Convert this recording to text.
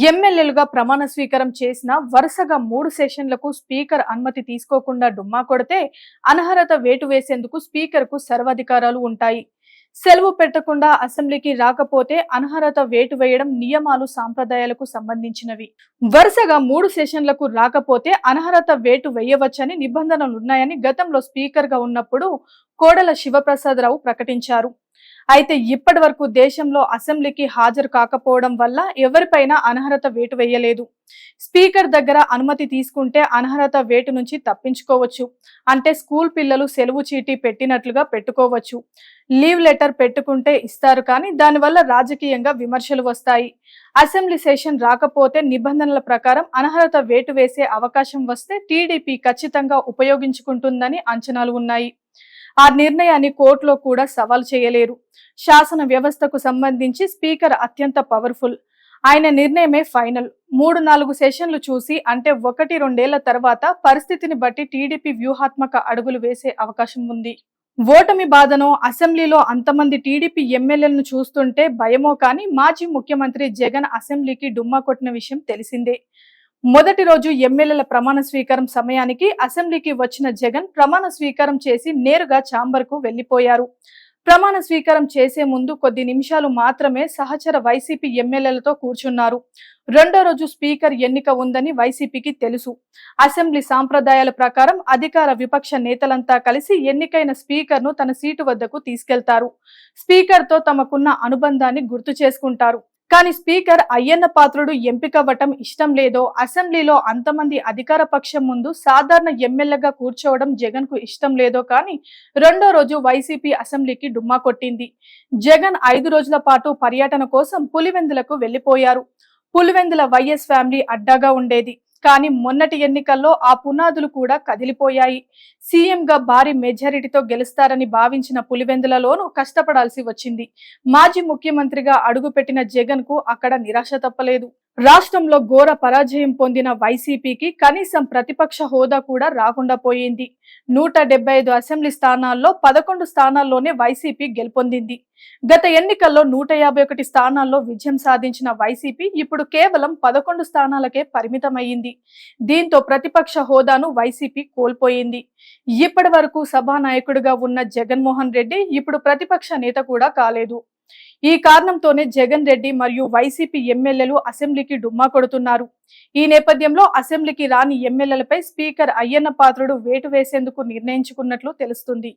ఎమ్మెల్యేలుగా ప్రమాణ స్వీకారం చేసిన వరుసగా 3 సెషన్లకు స్పీకర్ అనుమతి తీసుకోకుండా డుమ్మా కొడితే అనర్హత వేటు వేసేందుకు స్పీకర్ కు సర్వాధికారాలు ఉంటాయి. సెలవు పెట్టకుండా అసెంబ్లీకి రాకపోతే అనర్హత వేటు వేయడం నియమాలు సాంప్రదాయాలకు సంబంధించినవి. వరుసగా 3 సెషన్లకు రాకపోతే అనర్హత వేటు వేయవచ్చని నిబంధనలున్నాయని గతంలో స్పీకర్ గా ఉన్నప్పుడు కోడెల శివప్రసాదరావు ప్రకటించారు. అయితే ఇప్పటి వరకు దేశంలో అసెంబ్లీకి హాజరు కాకపోవడం వల్ల ఎవరిపైనా అనర్హత వేటు వేయలేదు. స్పీకర్ దగ్గర అనుమతి తీసుకుంటే అనర్హత వేటు నుంచి తప్పించుకోవచ్చు. అంటే స్కూల్ పిల్లలు సెలవు చీటీ పెట్టినట్లుగా పెట్టుకోవచ్చు. లీవ్ లెటర్ పెట్టుకుంటే ఇస్తారు, కానీ దానివల్ల రాజకీయంగా విమర్శలు వస్తాయి. అసెంబ్లీ సెషన్ రాకపోతే నిబంధనల ప్రకారం అనర్హత వేటు వేసే అవకాశం వస్తే టీడీపీ ఖచ్చితంగా ఉపయోగించుకుంటుందని అంచనాలు ఉన్నాయి. ఆ నిర్ణయాన్ని కోర్టులో కూడా సవాల్ చేయలేరు. శాసన వ్యవస్థకు సంబంధించి స్పీకర్ అత్యంత పవర్ఫుల్. ఆయన నిర్ణయమే ఫైనల్. 3-4 సెషన్లు చూసి, అంటే 1-2 తర్వాత పరిస్థితిని బట్టి టీడీపీ వ్యూహాత్మక అడుగులు వేసే అవకాశం ఉంది. ఓటమి బాధనో, అసెంబ్లీలో అంతమంది టీడీపీ ఎమ్మెల్యేలను చూస్తుంటే భయమో కానీ మాజీ ముఖ్యమంత్రి జగన్ అసెంబ్లీకి డుమ్మా కొట్టిన విషయం తెలిసిందే. మొదటి రోజు ఎమ్మెల్యేల ప్రమాణ స్వీకారం సమయానికి అసెంబ్లీకి వచ్చిన జగన్ ప్రమాణ స్వీకారం చేసి నేరుగా ఛాంబర్ కు వెళ్లిపోయారు. ప్రమాణ స్వీకారం చేసే ముందు కొద్ది నిమిషాలు మాత్రమే సహచర వైసీపీ ఎమ్మెల్యేలతో కూర్చున్నారు. రెండో రోజు స్పీకర్ ఎన్నిక ఉందని వైసీపీకి తెలుసు. అసెంబ్లీ సాంప్రదాయాల ప్రకారం అధికార విపక్ష నేతలంతా కలిసి ఎన్నికైన స్పీకర్ ను తన సీటు వద్దకు తీసుకెళ్తారు. స్పీకర్ తో తమకున్న అనుబంధాన్ని గుర్తు చేసుకుంటారు. కానీ స్పీకర్ అయ్యన్న పాత్రుడు ఎంపికవ్వటం ఇష్టం లేదో, అసెంబ్లీలో అంతమంది అధికార పక్షం ముందు సాధారణ ఎమ్మెల్యేగా కూర్చోవడం జగన్ కు ఇష్టం లేదో కానీ రెండో రోజు వైసీపీ అసెంబ్లీకి డుమ్మా కొట్టింది. జగన్ 5 రోజుల పాటు పర్యటన కోసం పులివెందులకు వెళ్లిపోయారు. పులివెందుల వైఎస్ ఫ్యామిలీ అడ్డాగా ఉండేది. కానీ మొన్నటి ఎన్నికల్లో ఆ పునాదులు కూడా కదిలిపోయాయి. సీఎంగా భారీ మెజారిటీతో గెలుస్తారని భావించిన పులివెందులలోనూ కష్టపడాల్సి వచ్చింది. మాజీ ముఖ్యమంత్రిగా అడుగుపెట్టిన జగన్ కు అక్కడ నిరాశ తప్పలేదు. రాష్ట్రంలో ఘోర పరాజయం పొందిన వైసీపీకి కనీసం ప్రతిపక్ష హోదా కూడా రాకుండా పోయింది. 175 అసెంబ్లీ స్థానాల్లో 11 స్థానాల్లోనే వైసీపీ గెలుపొందింది. గత ఎన్నికల్లో 151 స్థానాల్లో విజయం సాధించిన వైసీపీ ఇప్పుడు కేవలం 11 స్థానాలకే పరిమితమైంది. దీంతో ప్రతిపక్ష హోదాను వైసీపీ కోల్పోయింది. ఇప్పటి వరకు సభానాయకుడిగా ఉన్న జగన్మోహన్ రెడ్డి ఇప్పుడు ప్రతిపక్ష నేత కూడా కాలేదు. ఈ కారణంతోనే జగన్ రెడ్డి మరియు వైసీపీ ఎమ్మెల్యేలు అసెంబ్లీకి డుమ్మా కొడుతున్నారు. ఈ నేపథ్యంలో అసెంబ్లీకి రాని ఎమ్మెల్యేలపై స్పీకర్ అయ్యన్న పాత్రుడు వేటు వేసేందుకు నిర్ణయించుకున్నట్లు తెలుస్తుంది.